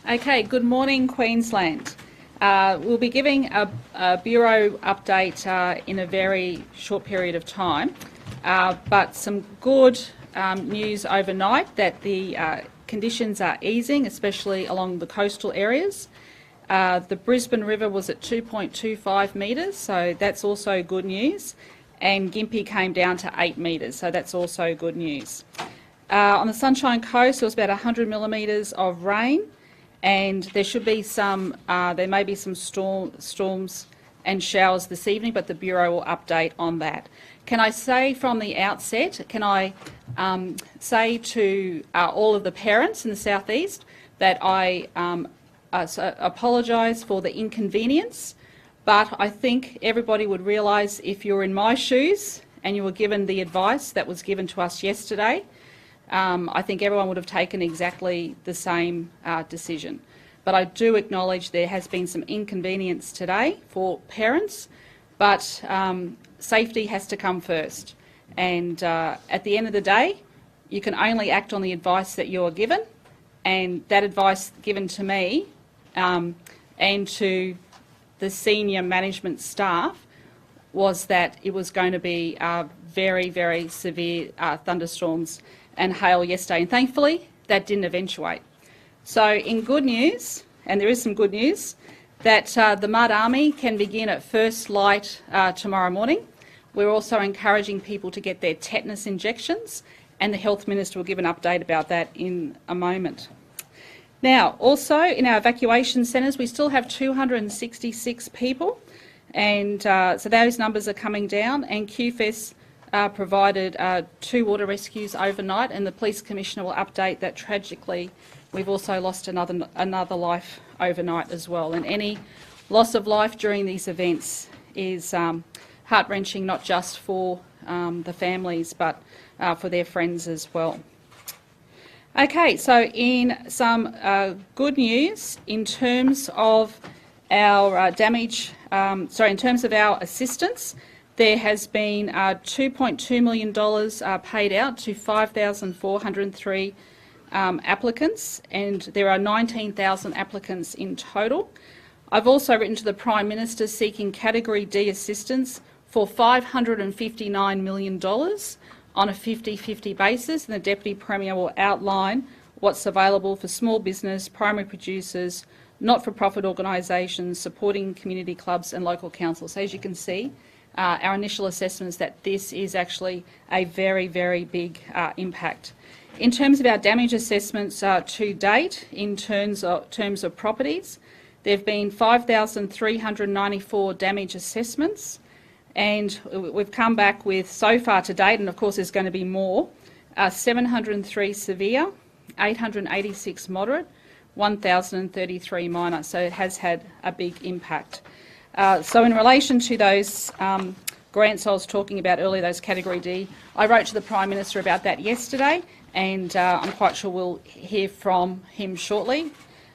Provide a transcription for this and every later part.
Okay, good morning, Queensland. We'll be giving a Bureau update in a very short period of time, but some good news overnight that the conditions are easing, especially along the coastal areas. The Brisbane River was at 2.25 metres, so that's also good news, and Gympie came down to 8 metres, so that's also good news. On the Sunshine Coast, there was about 100 millimetres of rain, and there should be some, there may be some storms and showers this evening, but the Bureau will update on that. Can I say from the outset, can I say to all of the parents in the southeast that I apologise for the inconvenience, but I think everybody would realise if you're in my shoes and you were given the advice that was given to us yesterday, I think everyone would have taken exactly the same decision. But I do acknowledge there has been some inconvenience today for parents, but safety has to come first. And at the end of the day, you can only act on the advice that you are given, and that advice given to me and to the senior management staff was that it was going to be very, very severe thunderstorms and hail yesterday, and thankfully that didn't eventuate. So in good news, and there is some good news, that the Mud Army can begin at first light tomorrow morning. We're also encouraging people to get their tetanus injections, and the Health Minister will give an update about that in a moment. Now, also in our evacuation centres, we still have 266 people, and so those numbers are coming down, and QFES provided 2 water rescues overnight, and the Police Commissioner will update that tragically we've also lost another life overnight as well. And any loss of life during these events is heart-wrenching, not just for the families but for their friends as well. Okay, so in some good news in terms of our in terms of our assistance, there has been $2.2 million paid out to 5,403 applicants, and there are 19,000 applicants in total. I've also written to the Prime Minister seeking Category D assistance for $559 million on a 50-50 basis, and the Deputy Premier will outline what's available for small business, primary producers, not-for-profit organisations, supporting community clubs and local councils. So as you can see, our initial assessment is that this is actually a very, very big impact. In terms of our damage assessments to date, in terms of properties, there have been 5,394 damage assessments, and we've come back with, so far to date, and of course there's going to be more, 703 severe, 886 moderate, 1,033 minor, so it has had a big impact. So in relation to those grants I was talking about earlier, those Category D, I wrote to the Prime Minister about that yesterday, and I'm quite sure we'll hear from him shortly,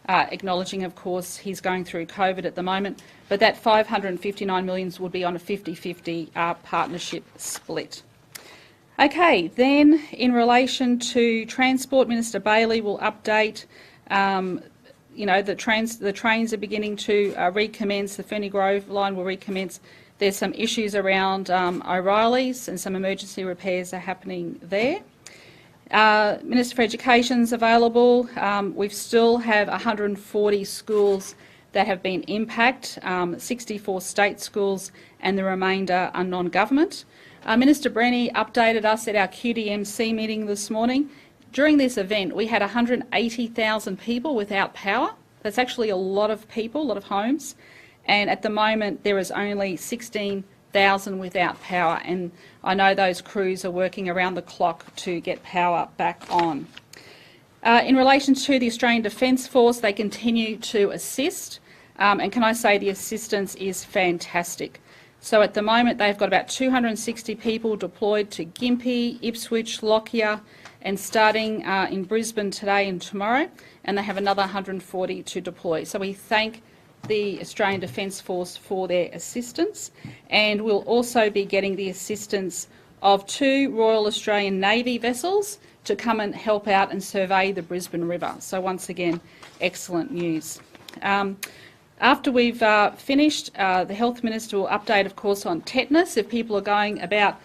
acknowledging, of course, he's going through COVID at the moment, but that $559 million would be on a 50-50 partnership split. Okay, then in relation to transport, Minister Bailey will update. You know, the trains are beginning to recommence. The Ferny Grove line will recommence. There's some issues around O'Reilly's, and some emergency repairs are happening there. Minister for Education's available. We still have 140 schools that have been impacted, 64 state schools, and the remainder are non-government. Minister Brenny updated us at our QDMC meeting this morning. During this event, we had 180,000 people without power. That's actually a lot of people, a lot of homes. And at the moment, there is only 16,000 without power. And I know those crews are working around the clock to get power back on. In relation to the Australian Defence Force, they continue to assist. And can I say the assistance is fantastic. So at the moment, they've got about 260 people deployed to Gympie, Ipswich, Lockyer, and starting in Brisbane today and tomorrow, and they have another 140 to deploy. So we thank the Australian Defence Force for their assistance, and we'll also be getting the assistance of 2 Royal Australian Navy vessels to come and help out and survey the Brisbane River. So once again, excellent news. After we've finished, the Health Minister will update, of course, on tetanus if people are going about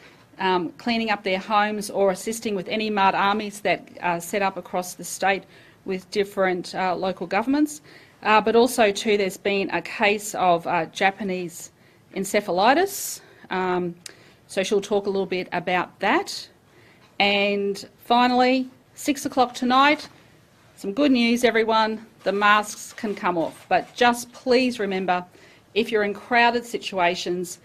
cleaning up their homes or assisting with any mud armies that are set up across the state with different local governments. But also, too, there's been a case of Japanese encephalitis. So she'll talk a little bit about that. And finally, 6 o'clock tonight, some good news, everyone. The masks can come off. But just please remember, if you're in crowded situations,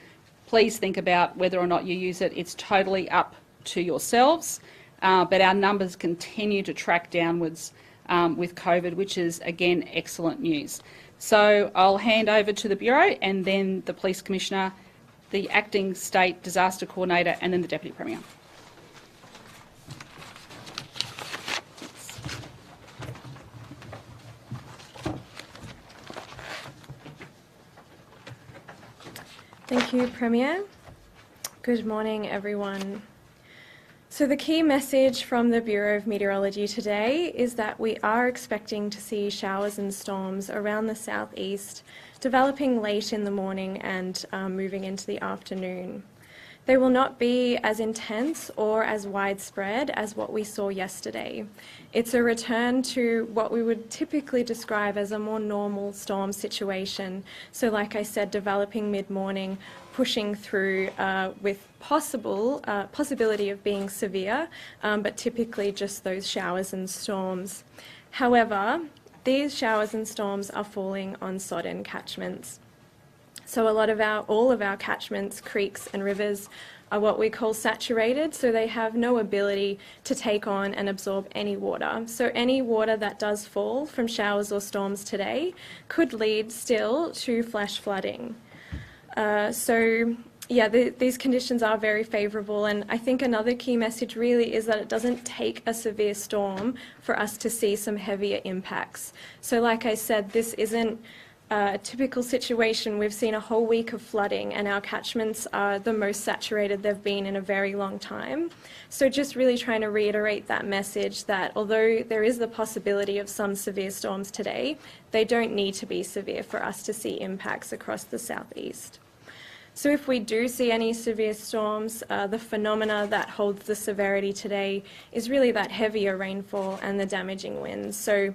please think about whether or not you use it. It's totally up to yourselves. But our numbers continue to track downwards with COVID, which is, again, excellent news. So I'll hand over to the Bureau and then the Police Commissioner, the Acting State Disaster Coordinator and then the Deputy Premier. Thank you, Premier. Good morning, everyone. So the key message from the Bureau of Meteorology today is that we are expecting to see showers and storms around the southeast, developing late in the morning and moving into the afternoon. They will not be as intense or as widespread as what we saw yesterday. It's a return to what we would typically describe as a more normal storm situation. So like I said, developing mid-morning, pushing through with possibility of being severe, but typically just those showers and storms. However, these showers and storms are falling on sodden catchments. So all of our catchments, creeks and rivers are what we call saturated, so they have no ability to take on and absorb any water. So any water that does fall from showers or storms today could lead still to flash flooding. These conditions are very favourable, and I think another key message really is that it doesn't take a severe storm for us to see some heavier impacts. So like I said, this isn't a typical situation. We've seen a whole week of flooding and our catchments are the most saturated they've been in a very long time. So just really trying to reiterate that message that although there is the possibility of some severe storms today, they don't need to be severe for us to see impacts across the southeast. So if we do see any severe storms, the phenomena that holds the severity today is really that heavier rainfall and the damaging winds. So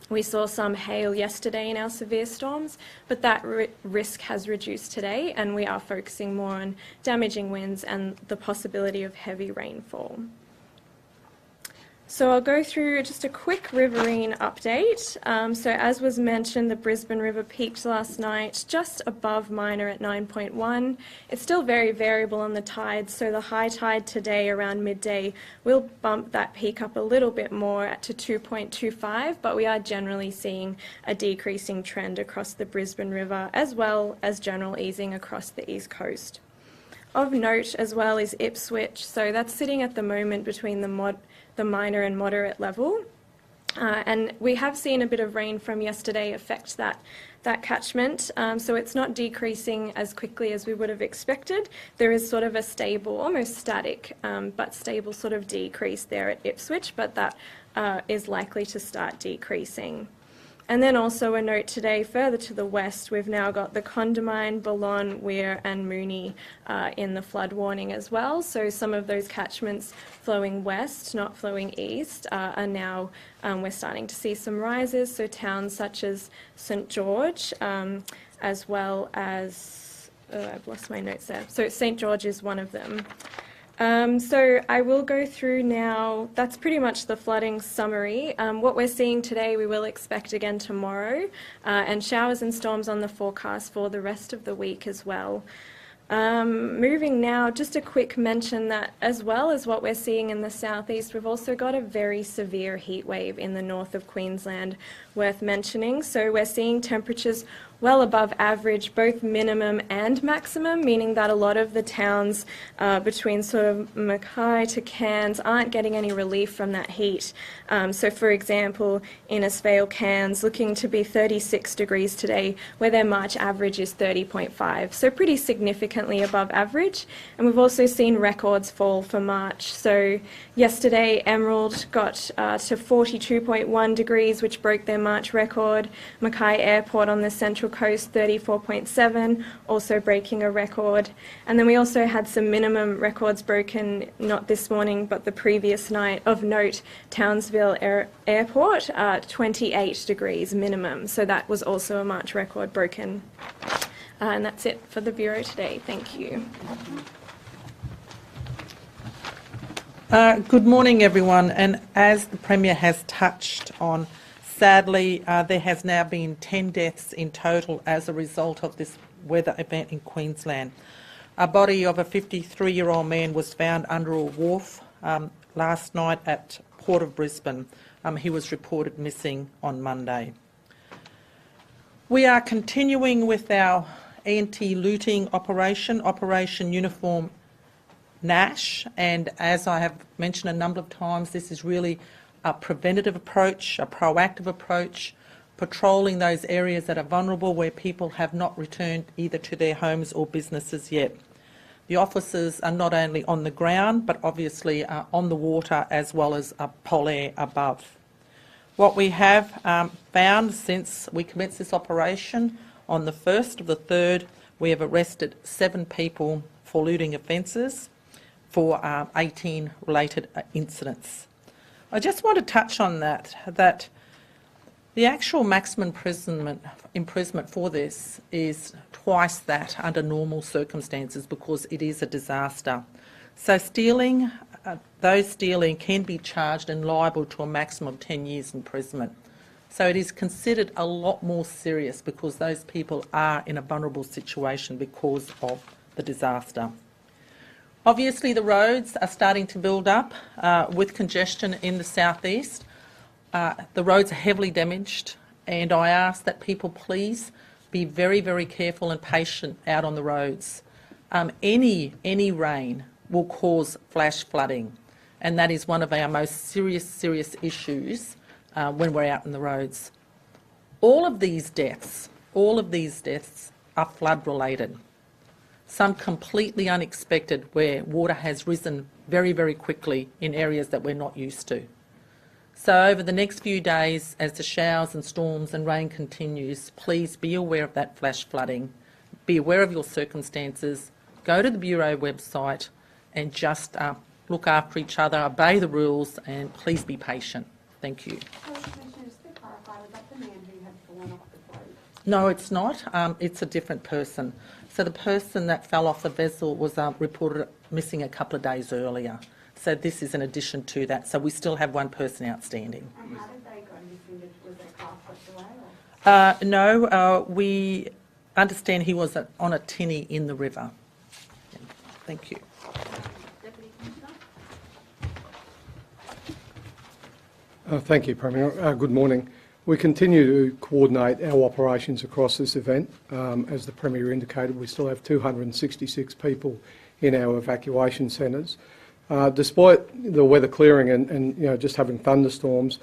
we saw some hail yesterday in our severe storms, but that risk has reduced today, and we are focusing more on damaging winds and the possibility of heavy rainfall. So I'll go through just a quick riverine update. So as was mentioned, the Brisbane River peaked last night just above minor at 9.1. It's still very variable on the tide, so the high tide today around midday will bump that peak up a little bit more to 2.25, but we are generally seeing a decreasing trend across the Brisbane River as well as general easing across the east coast. Of note as well is Ipswich, so that's sitting at the moment between the minor and moderate level. And we have seen a bit of rain from yesterday affect that catchment, so it's not decreasing as quickly as we would have expected. There is sort of a stable, almost static, but stable sort of decrease there at Ipswich, but that is likely to start decreasing. And then also a note today, further to the west, we've now got the Condamine, Boulogne, Weir and Mooney in the flood warning as well. So some of those catchments flowing west, not flowing east, are now, we're starting to see some rises. So towns such as St George, as well as, I've lost my notes there. So St George is one of them. So I will go through now, that's pretty much the flooding summary. What we're seeing today we will expect again tomorrow, and showers and storms on the forecast for the rest of the week as well. Moving now, just a quick mention that as well as what we're seeing in the southeast, we've also got a very severe heat wave in the north of Queensland worth mentioning. So we're seeing temperatures well above average, both minimum and maximum, meaning that a lot of the towns between sort of Mackay to Cairns aren't getting any relief from that heat. So for example, Innisfail, Cairns looking to be 36 degrees today, where their March average is 30.5, so pretty significantly above average. And we've also seen records fall for March. So yesterday, Emerald got to 42.1 degrees, which broke their March record. Mackay Airport on the Central Coast, 34.7, also breaking a record. And then we also had some minimum records broken, not this morning, but the previous night. Of note, Townsville Airport, 28 degrees minimum. So that was also a March record broken. And that's it for the Bureau today. Thank you. Good morning, everyone. And as the Premier has touched on, sadly, there has now been 10 deaths in total as a result of this weather event in Queensland. A body of a 53-year-old man was found under a wharf last night at Port of Brisbane. He was reported missing on Monday. We are continuing with our anti-looting operation, Operation Uniform Nash, and as I have mentioned a number of times, this is really a preventative approach, a proactive approach, patrolling those areas that are vulnerable where people have not returned either to their homes or businesses yet. The officers are not only on the ground but obviously are on the water as well as polair above. What we have found since we commenced this operation on the 1st of the 3rd, we have arrested 7 people for looting offences for 18 related incidents. I just want to touch on that the actual maximum imprisonment for this is twice that under normal circumstances because it is a disaster. So stealing, those stealing can be charged and liable to a maximum of 10 years imprisonment. So it is considered a lot more serious because those people are in a vulnerable situation because of the disaster. Obviously, the roads are starting to build up with congestion in the southeast. The roads are heavily damaged, and I ask that people please be very, very careful and patient out on the roads. Any rain will cause flash flooding, and that is one of our most serious issues when we're out on the roads. All of these deaths are flood related. Some completely unexpected where water has risen very, very quickly in areas that we're not used to. So over the next few days, as the showers and storms and rain continues, please be aware of that flash flooding, be aware of your circumstances, go to the Bureau website and just look after each other, obey the rules and please be patient. Thank you. No, it's not. It's a different person. So the person that fell off the vessel was reported missing a couple of days earlier. So this is in addition to that. So we still have one person outstanding. And how did they go missing? Was their car swept away? No, we understand he was on a tinny in the river. Yeah. Thank you. Deputy Commissioner? Thank you, Premier. Good morning. We continue to coordinate our operations across this event. As the Premier indicated, we still have 266 people in our evacuation centres. Despite the weather clearing and just having thunderstorms,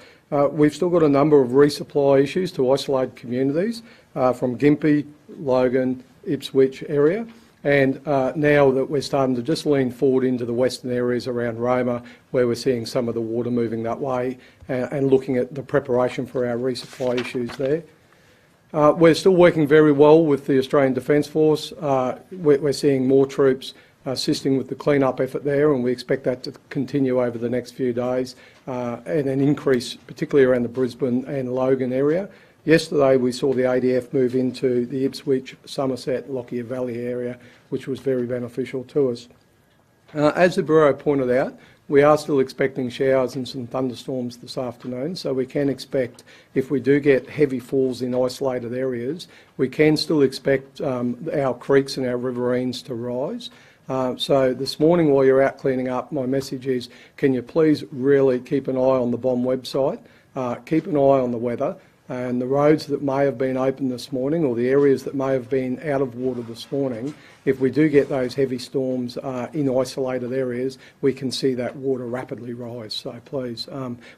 we've still got a number of resupply issues to isolated communities from Gympie, Logan, Ipswich area. And now that we're starting to just lean forward into the western areas around Roma, where we're seeing some of the water moving that way and looking at the preparation for our resupply issues there. We're still working very well with the Australian Defence Force. We're seeing more troops assisting with the clean-up effort there, and we expect that to continue over the next few days and an increase particularly around the Brisbane and Logan area. Yesterday we saw the ADF move into the Ipswich, Somerset, Lockyer Valley area, which was very beneficial to us. As the Bureau pointed out, we are still expecting showers and some thunderstorms this afternoon, so we can expect, if we do get heavy falls in isolated areas, we can still expect our creeks and our riverines to rise. So this morning while you're out cleaning up, my message is, can you please really keep an eye on the BOM website, keep an eye on the weather, And the roads that may have been open this morning, or the areas that may have been out of water this morning, if we do get those heavy storms in isolated areas, we can see that water rapidly rise. So please,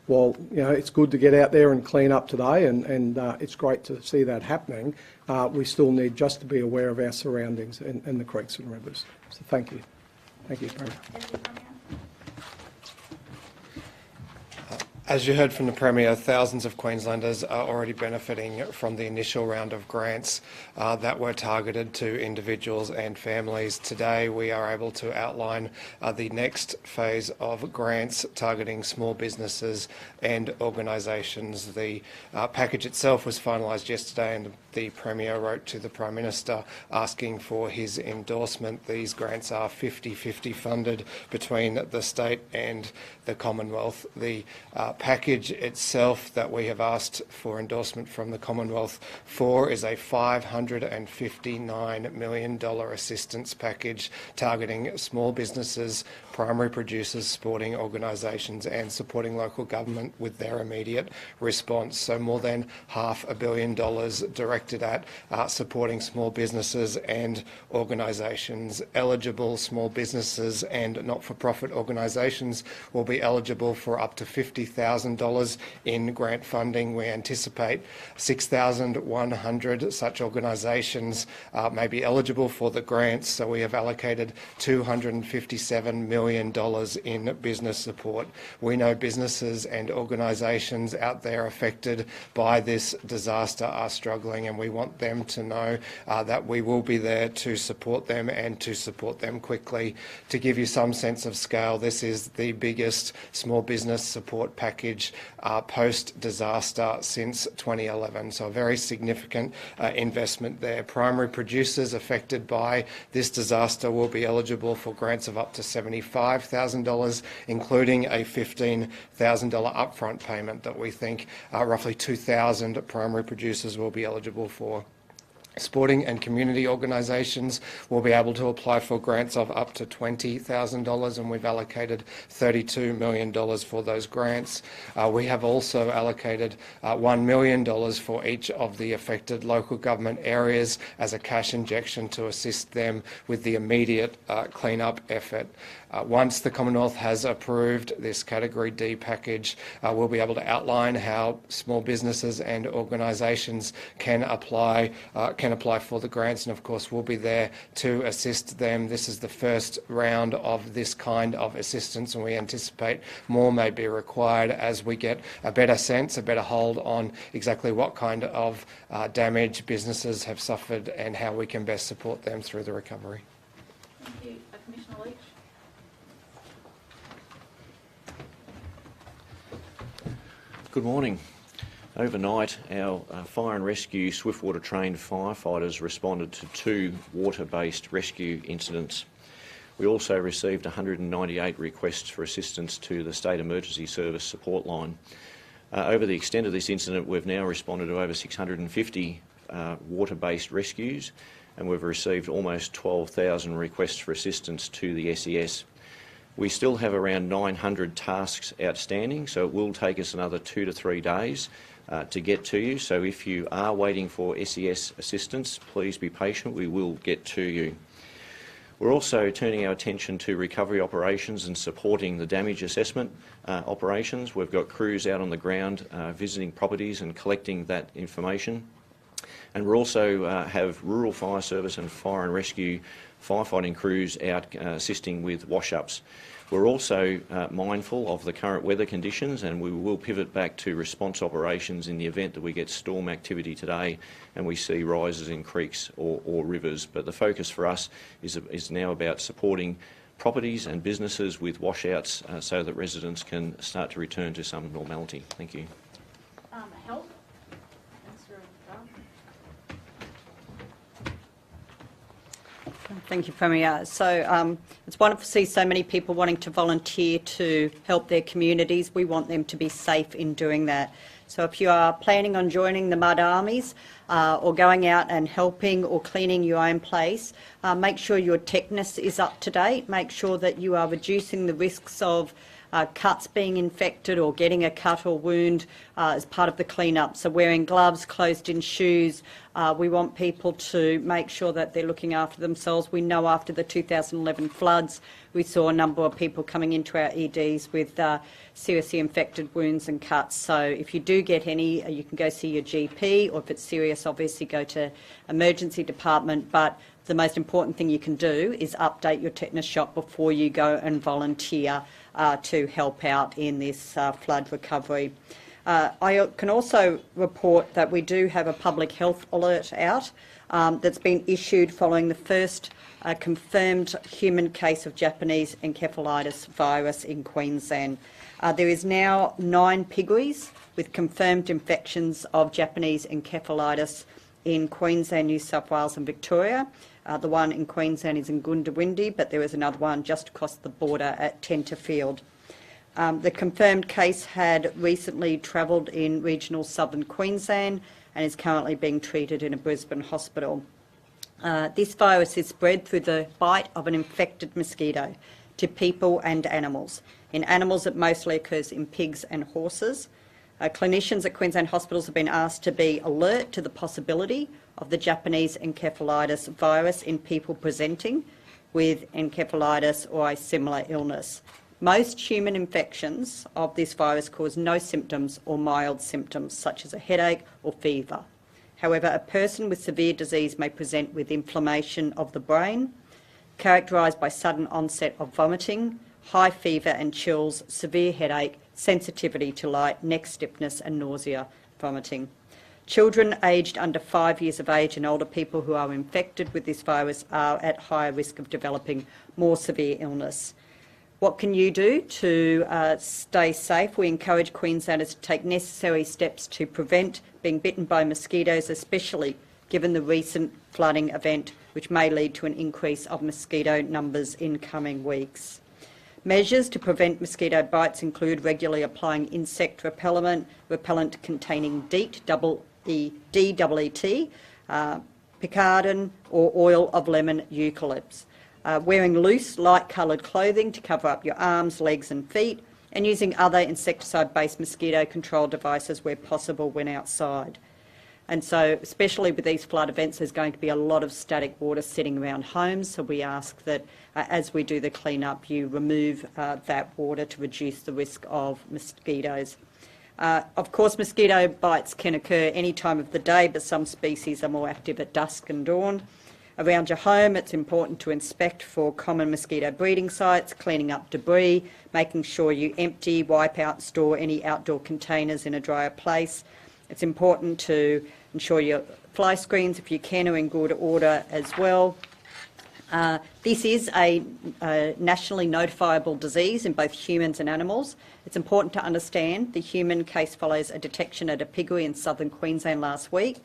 while it's good to get out there and clean up today, and it's great to see that happening, we still need just to be aware of our surroundings and the creeks and rivers. So thank you. Thank you, Premier. As you heard from the Premier, thousands of Queenslanders are already benefiting from the initial round of grants that were targeted to individuals and families. Today we are able to outline the next phase of grants targeting small businesses and organisations. The package itself was finalised yesterday, and the Premier wrote to the Prime Minister asking for his endorsement. These grants are 50-50 funded between the state and the Commonwealth. The package itself that we have asked for endorsement from the Commonwealth for is a $559 million assistance package targeting small businesses, primary producers, sporting organisations and supporting local government with their immediate response. So more than $500 million directed at supporting small businesses and organisations. Eligible small businesses and not-for-profit organisations will be eligible for up to $50,000 in grant funding. We anticipate 6,100 such organisations may be eligible for the grants, so we have allocated $257 million in business support. We know businesses and organisations out there affected by this disaster are struggling, and we want them to know that we will be there to support them and to support them quickly. To give you some sense of scale, this is the biggest small business support package post-disaster since 2011, so a very significant investment there. Primary producers affected by this disaster will be eligible for grants of up to $75,000, including a $15,000 upfront payment that we think roughly 2,000 primary producers will be eligible for. Sporting and community organisations will be able to apply for grants of up to $20,000, and we've allocated $32 million for those grants. We have also allocated $1 million for each of the affected local government areas as a cash injection to assist them with the immediate clean-up effort. Once the Commonwealth has approved this Category D package, we'll be able to outline how small businesses and organisations can apply for the grants, and of course we'll be there to assist them. This is the first round of this kind of assistance, and we anticipate more may be required as we get a better sense, a better hold on exactly what kind of damage businesses have suffered and how we can best support them through the recovery. Thank you. Commissioner Leach. Good morning. Overnight, our fire and rescue Swiftwater trained firefighters responded to 2 water-based rescue incidents. We also received 198 requests for assistance to the State Emergency Service support line. Over the extent of this incident, we've now responded to over 650 water-based rescues, and we've received almost 12,000 requests for assistance to the SES. We still have around 900 tasks outstanding, so it will take us another 2 to 3 days to get to you. So if you are waiting for SES assistance, please be patient, we will get to you. We're also turning our attention to recovery operations and supporting the damage assessment operations. We've got crews out on the ground visiting properties and collecting that information. And we also have rural fire service and fire and rescue firefighting crews out assisting with wash-ups. We're also mindful of the current weather conditions, and we will pivot back to response operations in the event that we get storm activity today and we see rises in creeks or rivers. But the focus for us is now about supporting properties and businesses with washouts so that residents can start to return to some normality. Thank you. Health. Thank you, Premier. So it's wonderful to see so many people wanting to volunteer to help their communities. We want them to be safe in doing that. So if you are planning on joining the Mud Armies or going out and helping or cleaning your own place, make sure your techness is up to date. Make sure that you are reducing the risks of cuts being infected or getting a cut or wound as part of the clean-up. So wearing gloves, closed-in shoes. We want people to make sure that they're looking after themselves. We know after the 2011 floods, we saw a number of people coming into our EDs with seriously infected wounds and cuts. So if you do get any, you can go see your GP, or if it's serious, obviously go to emergency department. But the most important thing you can do is update your tetanus shot before you go and volunteer to help out in this flood recovery. I can also report that we do have a public health alert out that's been issued following the first confirmed human case of Japanese encephalitis virus in Queensland. There is now 9 piggeries with confirmed infections of Japanese encephalitis in Queensland, New South Wales and Victoria. The one in Queensland is in Goondiwindi, but there is another one just across the border at Tenterfield. The confirmed case had recently travelled in regional southern Queensland and is currently being treated in a Brisbane hospital. This virus is spread through the bite of an infected mosquito to people and animals. In animals, it mostly occurs in pigs and horses. Clinicians at Queensland hospitals have been asked to be alert to the possibility of the Japanese encephalitis virus in people presenting with encephalitis or a similar illness. Most human infections of this virus cause no symptoms or mild symptoms such as a headache or fever. However, a person with severe disease may present with inflammation of the brain, characterised by sudden onset of vomiting, high fever and chills, severe headache, sensitivity to light, neck stiffness and nausea, vomiting. Children aged under 5 years of age and older people who are infected with this virus are at higher risk of developing more severe illness. What can you do to stay safe? We encourage Queenslanders to take necessary steps to prevent being bitten by mosquitoes, especially given the recent flooding event, which may lead to an increase of mosquito numbers in coming weeks. Measures to prevent mosquito bites include regularly applying insect repellent containing DEET, D-E-E-T, Picaridin or oil of lemon eucalyptus. Wearing loose, light-coloured clothing to cover up your arms, legs and feet, and using other insecticide-based mosquito control devices where possible when outside. And so, especially with these flood events, there's going to be a lot of static water sitting around homes, so we ask that as we do the clean-up, you remove that water to reduce the risk of mosquitoes. Of course, mosquito bites can occur any time of the day, but some species are more active at dusk and dawn. Around your home, it's important to inspect for common mosquito breeding sites, cleaning up debris, making sure you empty, wipe out, store any outdoor containers in a drier place. It's important to ensure your fly screens, if you can, are in good order as well. This is a nationally notifiable disease in both humans and animals. It's important to understand the human case follows a detection at a piggery in southern Queensland last week.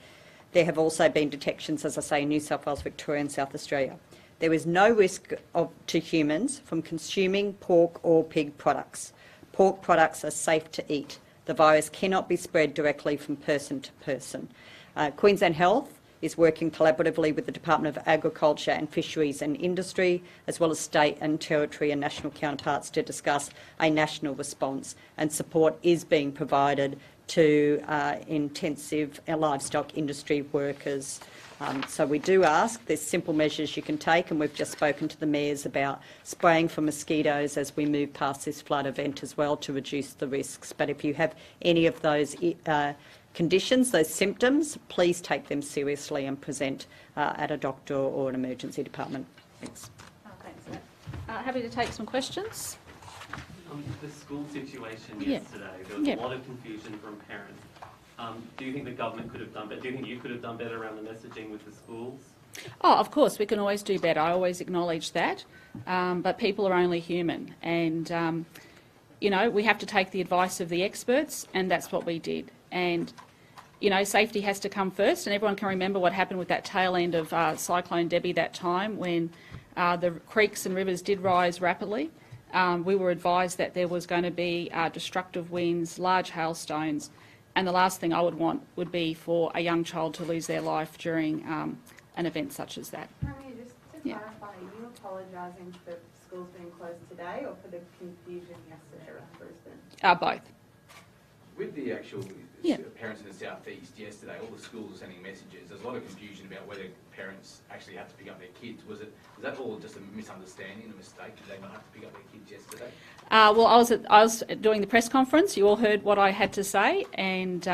There have also been detections, as I say, in New South Wales, Victoria and South Australia. There is no risk to humans from consuming pork or pig products. Pork products are safe to eat. The virus cannot be spread directly from person to person. Queensland Health is working collaboratively with the Department of Agriculture and Fisheries and Industry, as well as state and territory and national counterparts to discuss a national response, and support is being provided to intensive livestock industry workers. So we do ask, there's simple measures you can take, and we've just spoken to the mayors about spraying for mosquitoes as we move past this flood event as well to reduce the risks. But if you have any of those conditions, those symptoms, please take them seriously and present at a doctor or an emergency department. Thanks. Thanks, Matt. Happy to take some questions. The school situation yesterday, there was a lot of confusion from parents. Do you think the government could have done better? Do you think you could have done better around the messaging with the schools? Oh, of course, we can always do better. I always acknowledge that. But people are only human. And, you know, we have to take the advice of the experts, and that's what we did. And, you know, safety has to come first. And everyone can remember what happened with that tail end of Cyclone Debbie that time when the creeks and rivers did rise rapidly. We were advised that there was going to be destructive winds, large hailstones, and the last thing I would want would be for a young child to lose their life during an event such as that. Just to clarify, are you apologising to the schools being closed today or for the confusion yesterday around Brisbane? Both. With the actual Yeah. parents in the southeast yesterday, all the schools were sending messages. There's a lot of confusion about whether parents actually have to pick up their kids. Was that all just a misunderstanding, a mistake? Did they not have to pick up their kids yesterday? Well, I was doing the press conference. You all heard what I had to say, and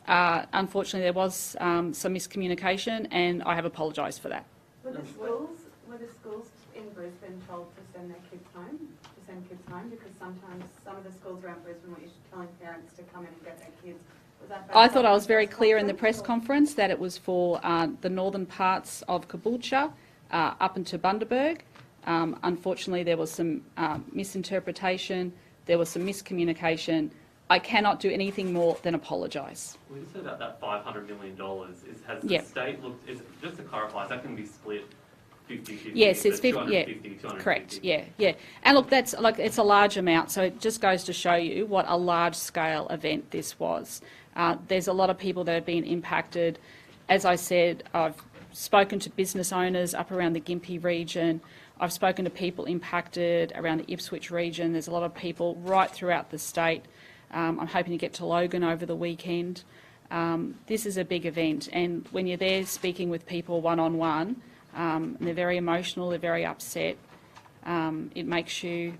unfortunately there was some miscommunication, and I have apologised for that. Were the schools in Brisbane told to send their kids home? To send kids home? Because sometimes some of the schools around Brisbane were telling parents to come in and get their kids. Was that I thought I was very clear in the press conference that it was for the northern parts of Caboolture up into Bundaberg. Unfortunately, there was some misinterpretation, there was some miscommunication. I cannot do anything more than apologise. We just said about that $500 million. Has the Yep. state looked, just to clarify, is that going to be split 50-50? Yes, it's 50, 250, yeah, 250. correct, yeah. And look, that's like, it's a large amount, so it just goes to show you what a large-scale event this was. There's a lot of people that have been impacted. As I said, I've spoken to business owners up around the Gympie region. I've spoken to people impacted around the Ipswich region. There's a lot of people right throughout the state. I'm hoping to get to Logan over the weekend. This is a big event, and when you're there speaking with people one-on-one, and they're very emotional, they're very upset, it makes you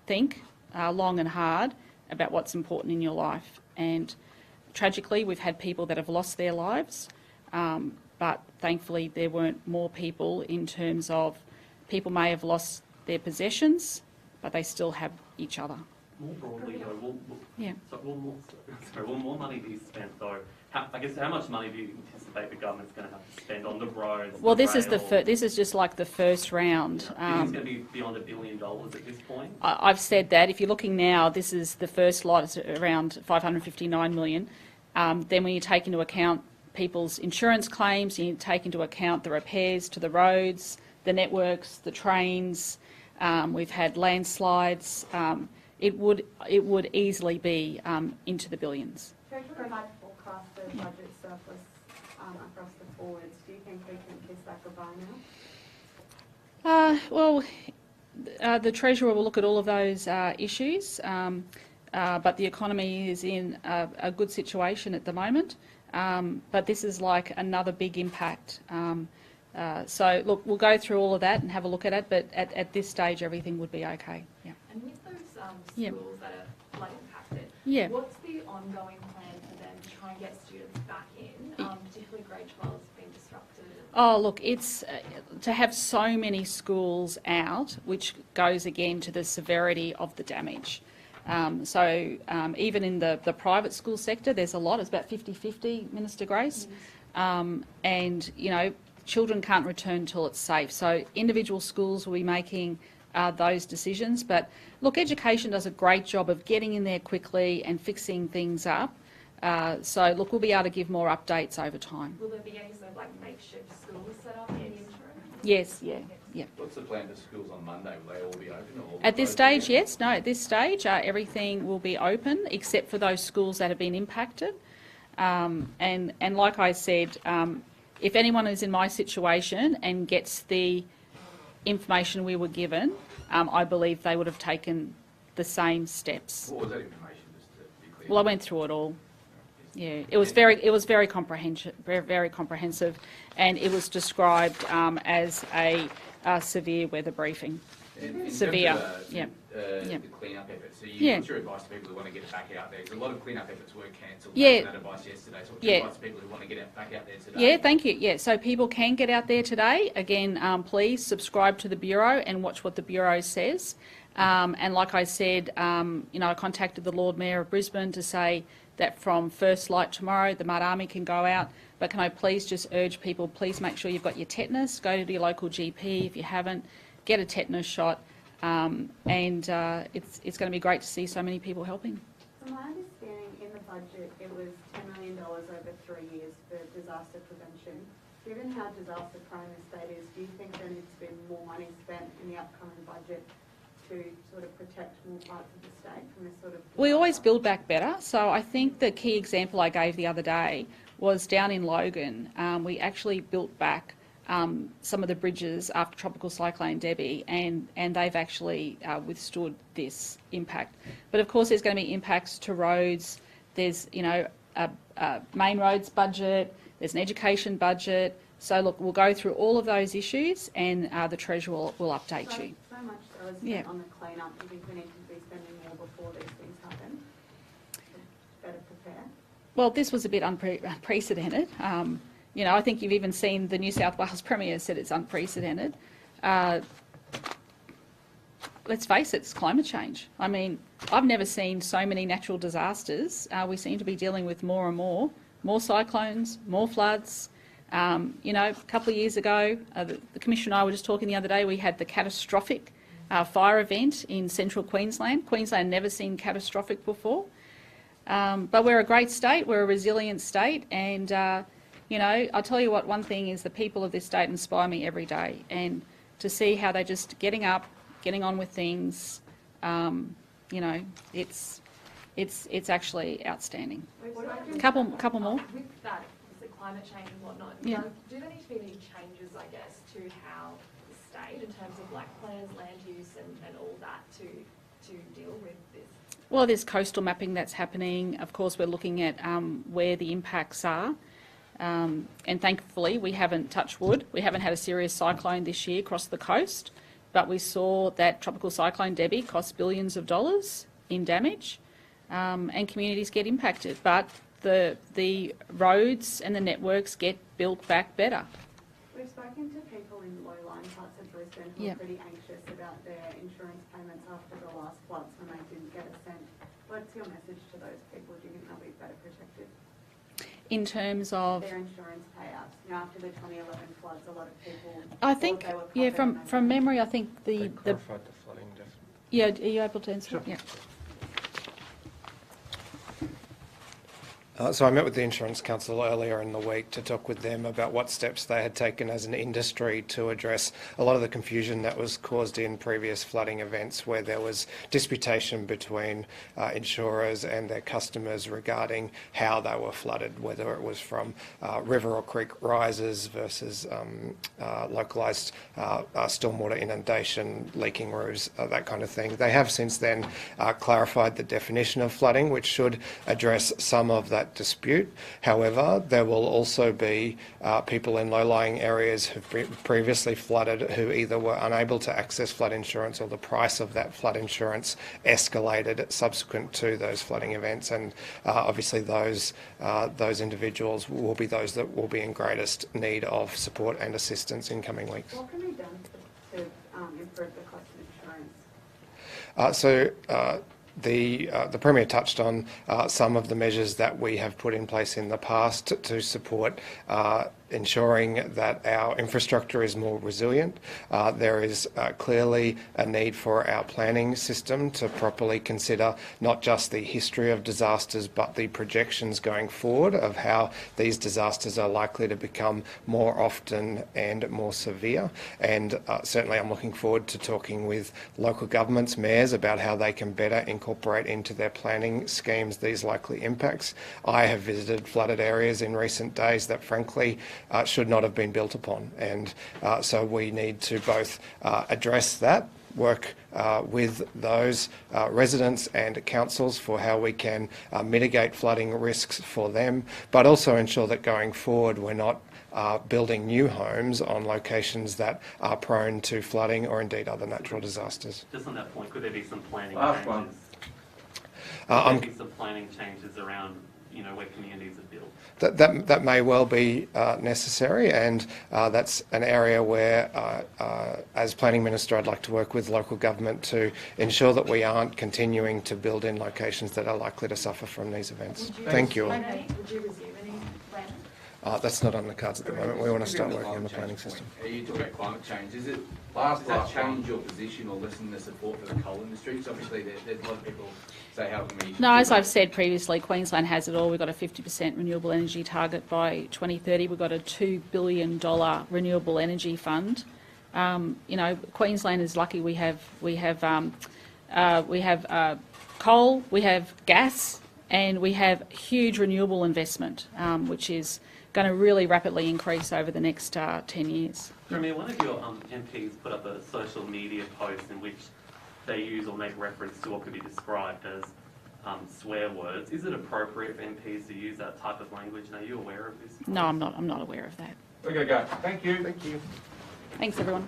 think long and hard about what's important in your life. And tragically, we've had people that have lost their lives, but thankfully there weren't more people in terms of people may have lost their possessions, but they still have each other. More broadly, though, will more money be spent, though? I guess how much money do you anticipate the government's going to have to spend on the roads? Well, the this is this is just like the first round. Do you think it's going to be beyond $1 billion at this point? I've said that. If you're looking now, this is the first lot, it's around $559 million. Then when you take into account people's insurance claims, you take into account the repairs to the roads, the networks, the trains. We've had landslides. It would easily be into the billions. Treasurer might forecast the budget surplus across the forwards. Do you think we can kiss that goodbye now? Well, the Treasurer will look at all of those issues, but the economy is in a good situation at the moment. But this is like another big impact. So, look, we'll go through all of that and have a look at it, but at this stage everything would be okay. Yeah. And with those Yeah. schools that are flood impacted, Yeah. what's the ongoing plan for them to try and get students back in, particularly grade 12 has been disrupted? Oh, look, it's to have so many schools out, which goes again to the severity of the damage. So even in the private school sector, there's a lot. It's about 50-50, Minister Grace. And, you know, children can't return till it's safe. So individual schools will be making those decisions. But, look, education does a great job of getting in there quickly and fixing things up. So, look, we'll be able to give more updates over time. Will there be any sort of like makeshift schools set up in the interim? Yes, yeah. What's the plan for schools on Monday? Will they all be open? Or At this stage, yes. No, at this stage, everything will be open except for those schools that have been impacted. And like I said, if anyone is in my situation and gets the information we were given, I believe they would have taken the same steps. what was that information, just to be clear? Well, I went through it all. Yeah, it was very comprehensive, very comprehensive, and it was described as a severe weather briefing. In Severe, terms of, yeah. The clean-up efforts, so Yeah. what's your advice to people who want to get back out there? Because a lot of clean-up efforts were cancelled. Yeah. That advice yesterday. So what's your advice to people who want to get back out there today? Yeah, thank you. Yeah, so people can get out there today. Again, please subscribe to the Bureau and watch what the Bureau says. And like I said, you know, I contacted the Lord Mayor of Brisbane to say that from first light tomorrow, the Mud Army can go out. But can I please just urge people, please make sure you've got your tetanus. Go to your local GP if you haven't. Get a tetanus shot. And it's going to be great to see so many people helping. So my understanding in the budget, it was $10 million over 3 years for disaster prevention. Given how disaster prone the state is, do you think there needs to be more money spent in the upcoming budget to sort of protect more parts of the state from this sort of... We always build back better. So I think the key example I gave the other day was down in Logan. We actually built back some of the bridges after Tropical Cyclone Debbie, and they've actually withstood this impact. But of course, there's going to be impacts to roads. There's, you know, a main roads budget. There's an education budget. So look, we'll go through all of those issues, and the Treasurer will update you. So much was spent on the clean-up. Do you think we need to be spending more before these things happen? Better prepare? Well, this was a bit unprecedented. You know, I think you've even seen the New South Wales Premier said it's unprecedented. Let's face it, it's climate change. I mean, I've never seen so many natural disasters. We seem to be dealing with more and more cyclones, more floods. You know, a couple of years ago, the Commissioner and I were just talking the other day, we had the catastrophic fire event in central Queensland. Queensland never seen catastrophic before. But we're a great state, we're a resilient state, and you know, I'll tell you what, one thing is the people of this state inspire me every day, and to see how they're just getting up, getting on with things, you know, it's actually outstanding. Couple more. With that, the climate change and whatnot, Yeah. do there need to be any changes, I guess, to how the state, in terms of like plans, land use and all that to deal with this? Well, there's coastal mapping that's happening. Of course, we're looking at where the impacts are. And thankfully, we haven't, touched wood, we haven't had a serious cyclone this year across the coast, but we saw that Tropical Cyclone Debbie cost billions of dollars in damage, and communities get impacted. But the roads and the networks get built back better. We've spoken to people in low-lying parts of Brisbane who are pretty anxious about their insurance payments after the last floods when they didn't get a cent. What's your message to those people? Do you think they'll be better protected? In terms of their insurance payouts. You know, after the 2011 floods, a lot of people I think, thought they were yeah, covered from memory, I think They clarified the flooding, definitely. yeah, are you able to answer? Sure. Yeah. So I met with the Insurance Council earlier in the week to talk with them about what steps they had taken as an industry to address a lot of the confusion that was caused in previous flooding events where there was disputation between insurers and their customers regarding how they were flooded, whether it was from river or creek rises versus localised stormwater inundation, leaking roofs, that kind of thing. They have since then clarified the definition of flooding, which should address some of that dispute. However, there will also be people in low-lying areas who've previously flooded who either were unable to access flood insurance or the price of that flood insurance escalated subsequent to those flooding events, and obviously those individuals will be those that will be in greatest need of support and assistance in coming weeks. What can be done to improve the cost of insurance? The Premier touched on some of the measures that we have put in place in the past to support ensuring that our infrastructure is more resilient. There is clearly a need for our planning system to properly consider not just the history of disasters but the projections going forward of how these disasters are likely to become more often and more severe. And certainly I'm looking forward to talking with local governments, mayors, about how they can better incorporate into their planning schemes these likely impacts. I have visited flooded areas in recent days that frankly should not have been built upon, and so we need to both address that, work with those residents and councils for how we can mitigate flooding risks for them, but also ensure that going forward we're not building new homes on locations that are prone to flooding or indeed other natural disasters. Just on that point, could there be some planning changes? Could there be some planning changes around, you know, where communities are built? That may well be necessary, and that's an area where, as Planning Minister, I'd like to work with local government to ensure that we aren't continuing to build in locations that are likely to suffer from these events. Thank you. Would you resume any planning? That's not on the cards at the moment. We want to start working on the planning system. You talk about climate change. Does that change your position or lessen the support for the coal industry? Because obviously there's a lot of people say how can we... No, as I've said previously, Queensland has it all. We've got a 50% renewable energy target by 2030. We've got a $2 billion renewable energy fund. You know, Queensland is lucky. We have coal, we have gas, and we have huge renewable investment, which is going to really rapidly increase over the next 10 years. Premier, one of your MPs put up a social media post in which they use or make reference to what could be described as swear words. Is it appropriate for MPs to use that type of language? And are you aware of this? No, I'm not aware of that. Okay, go. Thank you. Thank you. Thanks, everyone.